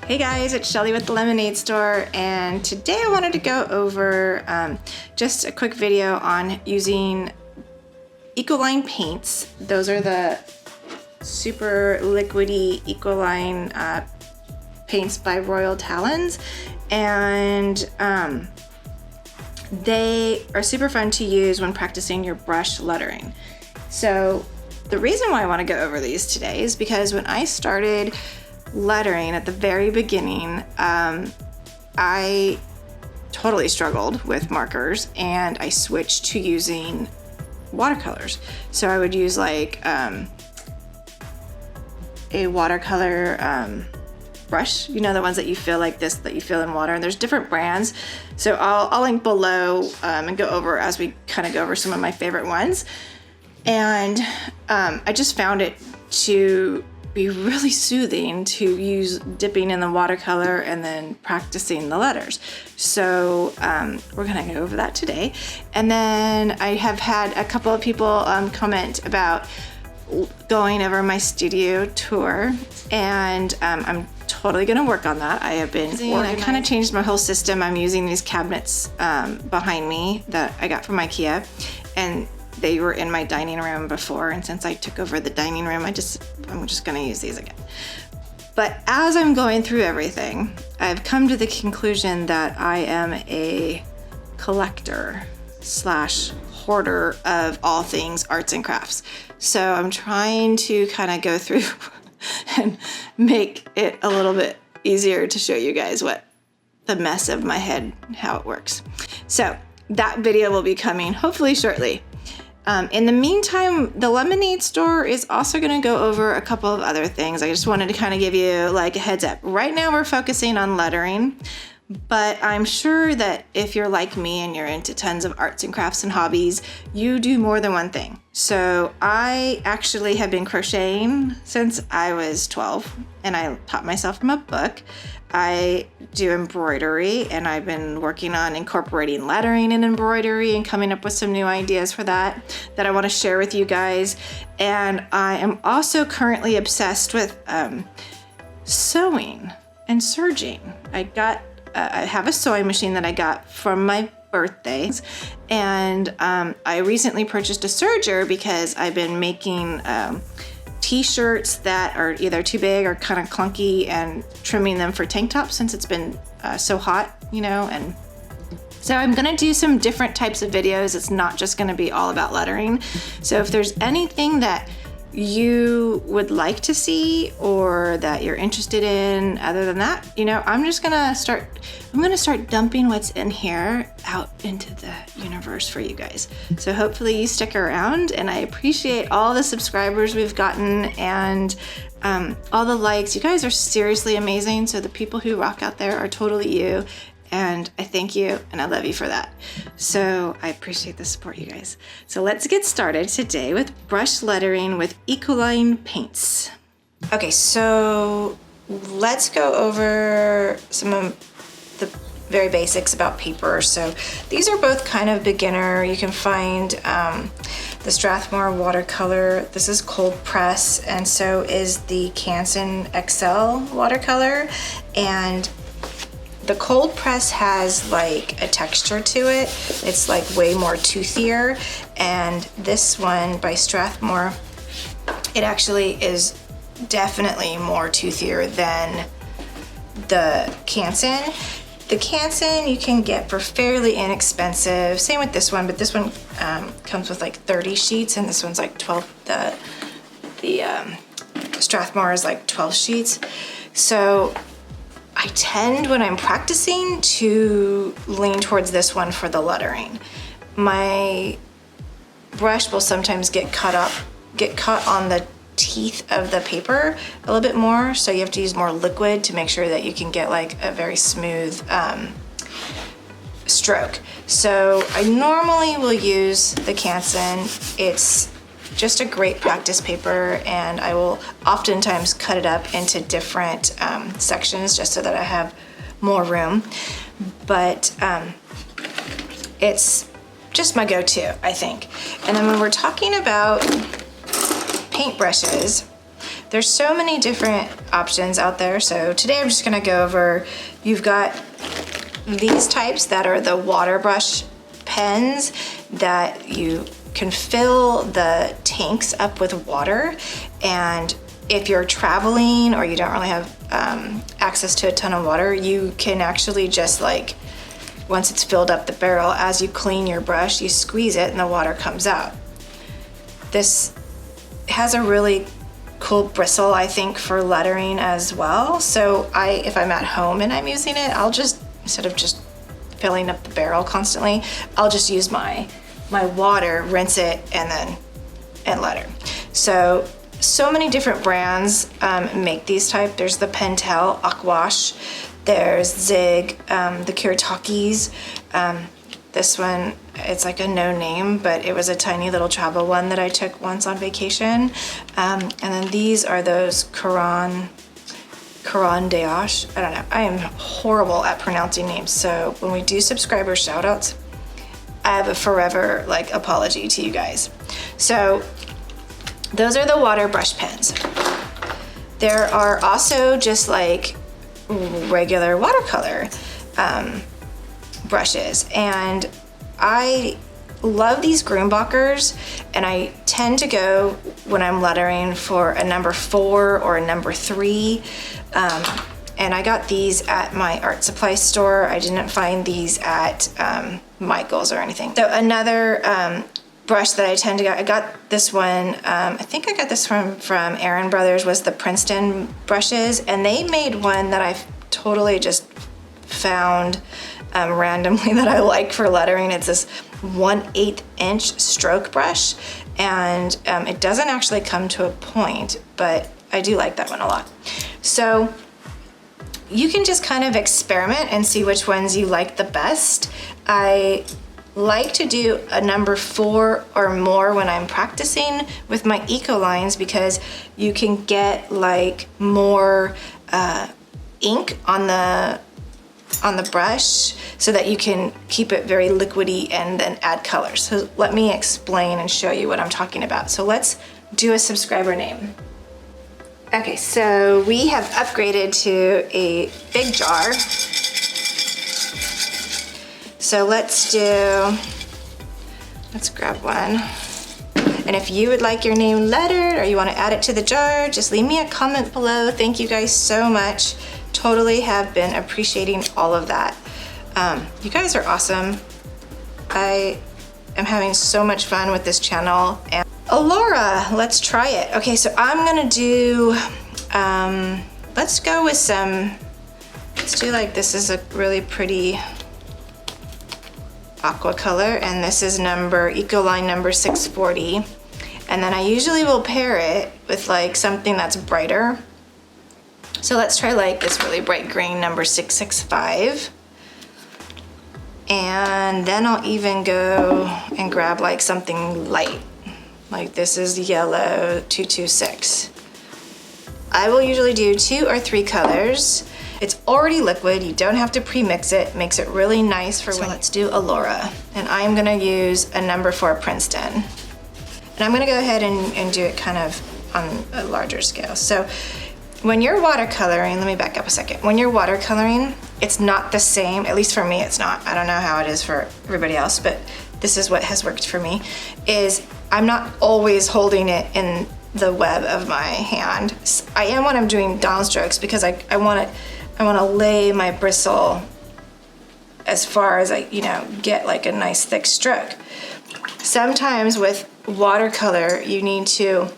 Hey guys, it's Shelly with the Lemonade Store, and today I wanted to go over just a quick video on using Ecoline paints. Those are the super liquidy Ecoline paints by Royal Talons, and they are super fun to use when practicing your brush lettering. So the reason why I want to go over these today is because when I started lettering at the very beginning, I totally struggled with markers, and I switched to using watercolors. So I would use like a watercolor brush, you know, the ones that you fill like this, that you fill in water, and there's different brands. So I'll link below and go over as we kind of go over some of my favorite ones. And I just found it to be really soothing to use dipping in the watercolor and then practicing the letters. So we're gonna go over that today. And then I have had a couple of people comment about going over my studio tour, and I'm totally gonna work on that. I have been I kind of changed my whole system. I'm using these cabinets behind me that I got from IKEA, and they were in my dining room before, and since I took over the dining room, I'm just gonna use these again. But as I'm going through everything, I've come to the conclusion that I am a collector slash hoarder of all things arts and crafts. So I'm trying to kind of go through and make it a little bit easier to show you guys what the mess of my head, how it works. So that video will be coming hopefully shortly. In the meantime, the Lemonade Store is also going to go over a couple of other things. I just wanted to kind of give you like a heads up. Right now we're focusing on lettering, but I'm sure that if you're like me and you're into tons of arts and crafts and hobbies, you do more than one thing. So I actually have been crocheting since I was 12, and I taught myself from a book. I do embroidery, and I've been working on incorporating lettering and embroidery and coming up with some new ideas for that I want to share with you guys. And I am also currently obsessed with sewing and serging. I have a sewing machine that I got from my birthdays, and I recently purchased a serger because I've been making t-shirts that are either too big or kind of clunky, and trimming them for tank tops since it's been so hot, you know. And so I'm gonna do some different types of videos. It's not just gonna be all about lettering. So if there's anything that you would like to see or that you're interested in other than that, you know, I'm gonna start dumping what's in here out into the universe for you guys. So hopefully you stick around, and I appreciate all the subscribers we've gotten and all the likes. You guys are seriously amazing. So the people who rock out there are totally you, and I thank you and I love you for that. So I appreciate the support, you guys. So let's get started today with brush lettering with Ecoline paints. Okay, so let's go over some of the very basics about paper. So these are both kind of beginner. You can find the Strathmore watercolor. This is cold press, and so is the Canson XL watercolor. And the cold press has like a texture to it. It's like way more toothier. And this one by Strathmore, it actually is definitely more toothier than the Canson. The Canson you can get for fairly inexpensive. Same with this one, but this one comes with like 30 sheets, and this one's like 12. The Strathmore is like 12 sheets. So I tend, when I'm practicing, to lean towards this one for the lettering. My brush will sometimes get caught on the teeth of the paper a little bit more, so you have to use more liquid to make sure that you can get like a very smooth stroke. So I normally will use the Canson. It's just a great practice paper, and I will oftentimes cut it up into different sections just so that I have more room. But it's just my go-to, I think. And then when we're talking about paintbrushes, There's so many different options out there. So today I'm just gonna go over, you've got these types that are the water brush pens that you can fill the tanks up with water. And if you're traveling or you don't really have access to a ton of water, you can actually just like, once it's filled up the barrel, as you clean your brush, you squeeze it and the water comes out. This has a really cool bristle, I think, for lettering as well. So if I'm at home and I'm using it, I'll just, instead of just filling up the barrel constantly, I'll just use my water, rinse it, and letter. So many different brands make these type. There's the Pentel Aquash, there's Zig, the Kiratakis. This one, it's like a no name, but it was a tiny little travel one that I took once on vacation. And then these are those Caran d'Ache. I don't know, I am horrible at pronouncing names. So when we do subscriber shout outs, I have a forever like apology to you guys. So those are the water brush pens. There are also just like regular watercolor brushes, and I love these Grumbacher's, and I tend to go when I'm lettering for a number 4 or a number 3. And I got these at my art supply store. I didn't find these at Michael's or anything. So another brush that I tend to get, I got this one, I think I got this from Aaron Brothers, was the Princeton brushes, and they made one that I totally just found randomly that I like for lettering. It's this 1/8 inch stroke brush, and it doesn't actually come to a point, but I do like that one a lot. So you can just kind of experiment and see which ones you like the best. I like to do a number 4 or more when I'm practicing with my Ecolines, because you can get like more ink on the brush so that you can keep it very liquidy and then add colors. So let me explain and show you what I'm talking about. So let's do a subscriber name. Okay, so we have upgraded to a big jar. So let's grab one. And if you would like your name lettered or you want to add it to the jar, just leave me a comment below. Thank you guys so much. Totally have been appreciating all of that. You guys are awesome. I am having so much fun with this channel. And Laura, let's try it. Okay, so I'm gonna do, let's go with let's do like, this is a really pretty aqua color, and this is Ecoline number 640. And then I usually will pair it with like something that's brighter. So let's try like this really bright green number 665. And then I'll even go and grab like something light. Like this is yellow 226. I will usually do 2 or 3 colors. It's already liquid, you don't have to pre-mix it. Makes it really nice for when. Let's do Allura. And I'm gonna use a number 4 Princeton. And I'm gonna go ahead and do it kind of on a larger scale. So when you're watercoloring, let me back up a second. When you're watercoloring, it's not the same, at least for me it's not. I don't know how it is for everybody else, but this is what has worked for me, is I'm not always holding it in the web of my hand. I am when I'm doing downstrokes, because I want to lay my bristle as far as I, get like a nice thick stroke. Sometimes with watercolor, you need to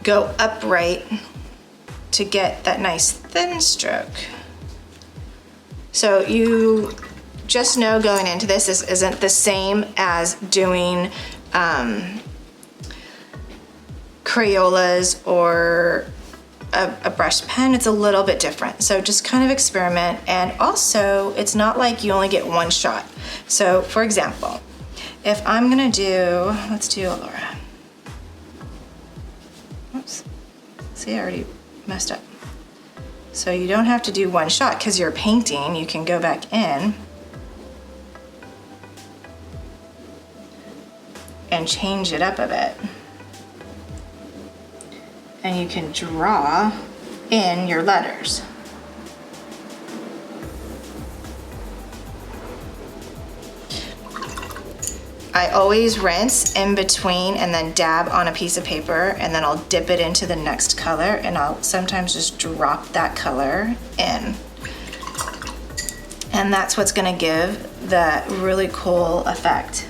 go upright to get that nice thin stroke. So you just know going into this isn't the same as doing Crayolas or a brush pen. It's a little bit different. So just kind of experiment. And also, it's not like you only get one shot. So for example, if I'm gonna do, let's do Allura. Oops, see, I already messed up. So you don't have to do one shot because you're painting. You can go back in and change it up a bit. and you can draw in your letters. I always rinse in between and then dab on a piece of paper, and then I'll dip it into the next color, and I'll sometimes just drop that color in. And that's what's gonna give that really cool effect.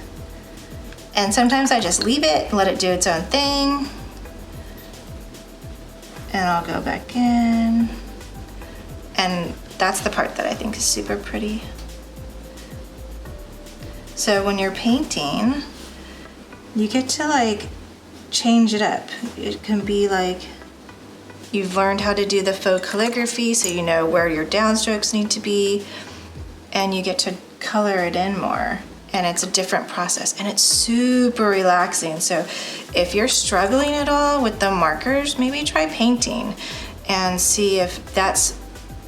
And sometimes I just leave it, let it do its own thing. And I'll go back in. And that's the part that I think is super pretty. So when you're painting, you get to like change it up. It can be like you've learned how to do the faux calligraphy, so you know where your downstrokes need to be, and you get to color it in more. And it's a different process, and it's super relaxing. So if you're struggling at all with the markers, maybe try painting and see if that's,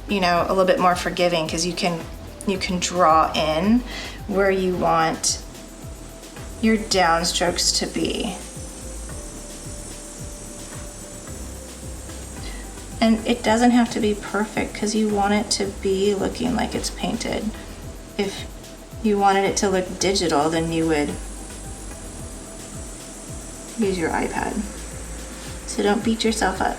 you know, a little bit more forgiving, because you can draw in where you want your downstrokes to be. And it doesn't have to be perfect, because you want it to be looking like it's painted. If you wanted it to look digital, then you would use your iPad. So don't beat yourself up.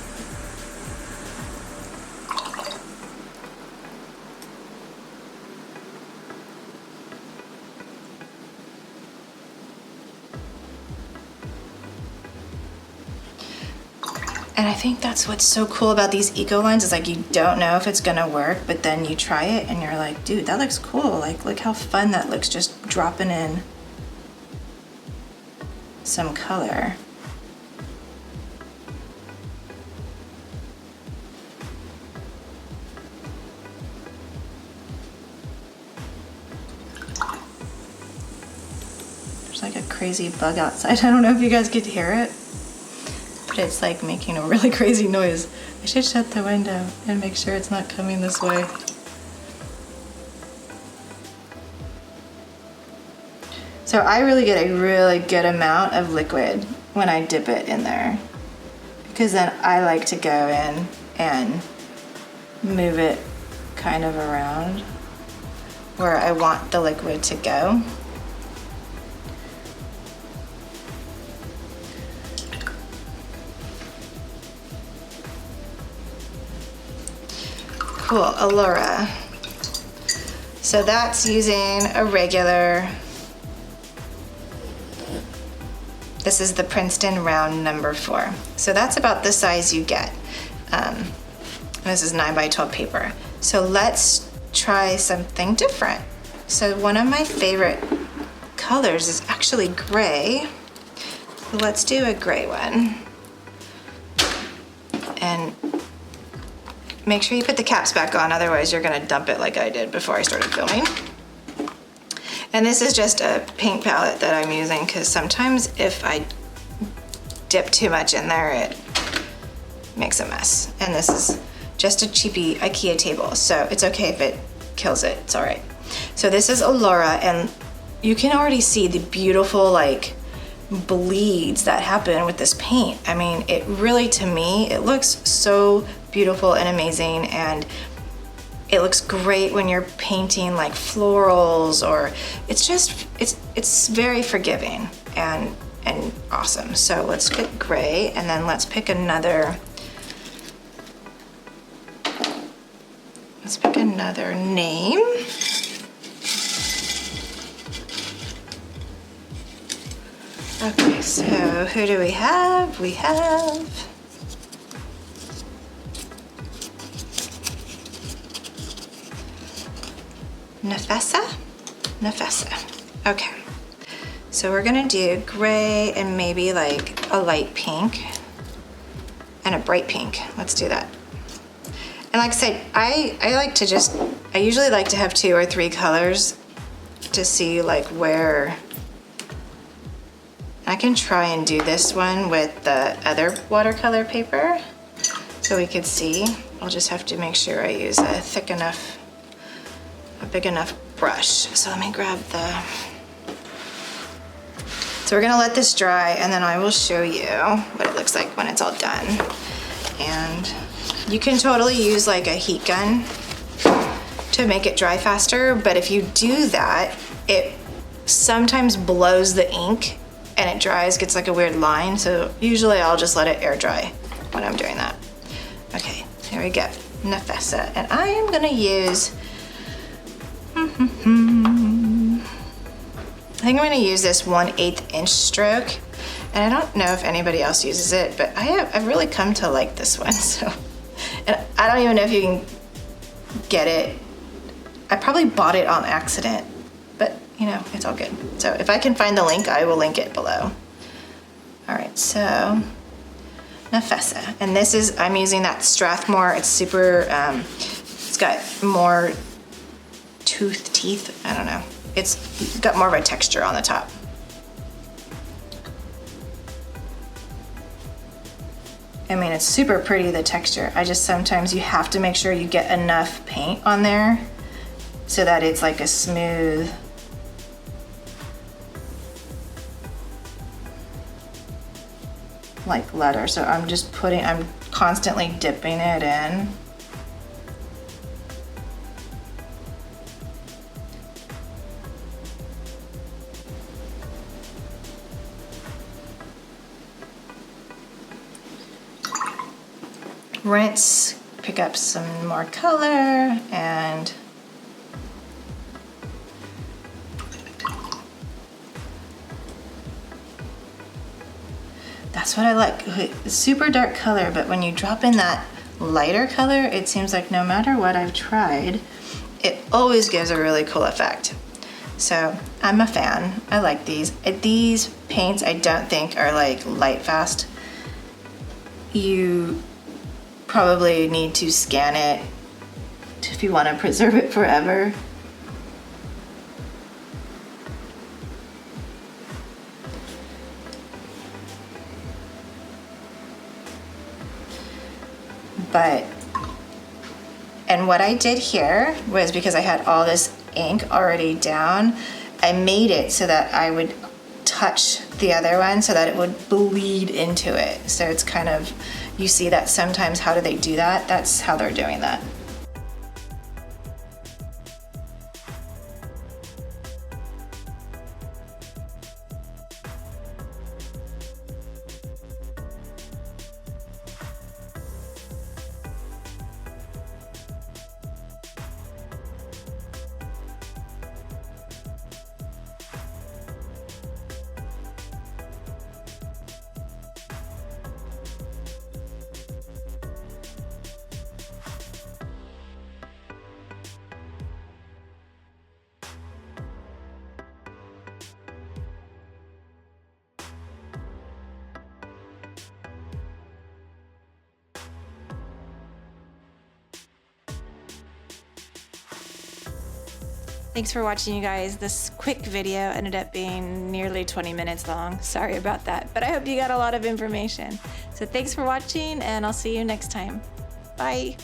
And I think that's what's so cool about these Ecolines, is like you don't know if it's gonna work, but then you try it and you're like, dude, that looks cool. Like, look how fun that looks, just dropping in some color. There's like a crazy bug outside. I don't know if you guys could hear it. It's like making a really crazy noise. I should shut the window and make sure it's not coming this way. So I really get a really good amount of liquid when I dip it in there, because then I like to go in and move it kind of around where I want the liquid to go. Cool, Allura. So that's using a regular, this is the Princeton round number 4. So that's about the size you get. This is 9x12 paper. So let's try something different. So one of my favorite colors is actually gray. So let's do a gray one. And make sure you put the caps back on, otherwise you're gonna dump it like I did before I started filming. And this is just a paint palette that I'm using, because sometimes if I dip too much in there, it makes a mess. And this is just a cheapy IKEA table, so it's okay if it kills it, it's all right. So this is Allura, and you can already see the beautiful like bleeds that happen with this paint. I mean, it really, to me, it looks so beautiful and amazing, and it looks great when you're painting like florals, or it's just, it's very forgiving and awesome. So let's pick gray, and then let's pick another name. Okay, so who do we have? We have Nefessa. Okay, so we're gonna do gray and maybe like a light pink and a bright pink. Let's do that. And like I said, I usually like to have 2 or 3 colors to see like where. I can try and do this one with the other watercolor paper so we could see. I'll just have to make sure I use a big enough brush. So let me grab so we're gonna let this dry, and then I will show you what it looks like when it's all done. And you can totally use like a heat gun to make it dry faster, but if you do that, it sometimes blows the ink and it dries, gets like a weird line. So usually I'll just let it air dry when I'm doing that. Okay, here we go, Nafessa. And I am gonna use, I think I'm gonna use this 1/8 inch stroke. And I don't know if anybody else uses it, but I've really come to like this one. So, and I don't even know if you can get it. I probably bought it on accident, but you know, it's all good. So if I can find the link, I will link it below. All right, so Nafessa. And this is, I'm using that Strathmore. It's super, it's got more teeth, I don't know. It's got more of a texture on the top. I mean, it's super pretty, the texture. I just, sometimes you have to make sure you get enough paint on there so that it's like a smooth, like letter. So I'm just I'm constantly dipping it in. Rinse, pick up some more color, and that's what I like. It's super dark color, but when you drop in that lighter color, it seems like no matter what I've tried, it always gives a really cool effect. So I'm a fan. I like these. These paints I don't think are like light fast. You probably need to scan it if you want to preserve it forever. And what I did here was, because I had all this ink already down, I made it so that I would touch the other one so that it would bleed into it. So it's kind of, you see that sometimes, how do they do that? That's how they're doing that. Thanks for watching, you guys. This quick video ended up being nearly 20 minutes long. Sorry about that, but I hope you got a lot of information. So thanks for watching, and I'll see you next time. Bye.